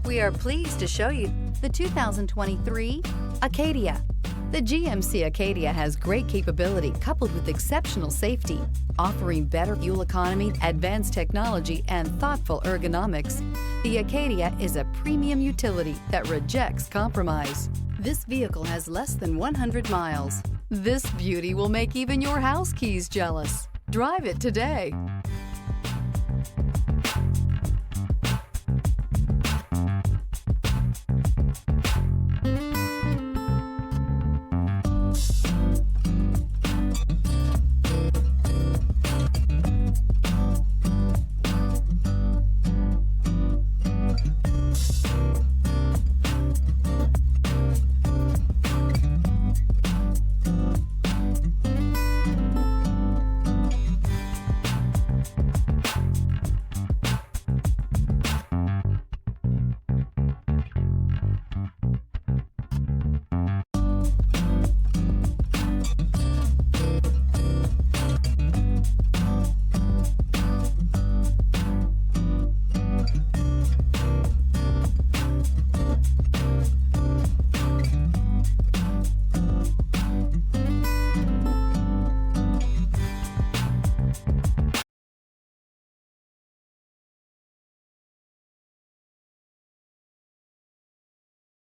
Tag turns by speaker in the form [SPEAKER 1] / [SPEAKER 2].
[SPEAKER 1] We are pleased to show you the 2023 Acadia. The GMC Acadia has great capability coupled with exceptional safety, offering better fuel economy, advanced technology, and thoughtful ergonomics. The Acadia is a premium utility that rejects compromise. This vehicle has less than 100 miles. This beauty will make even your house keys jealous. Drive it today.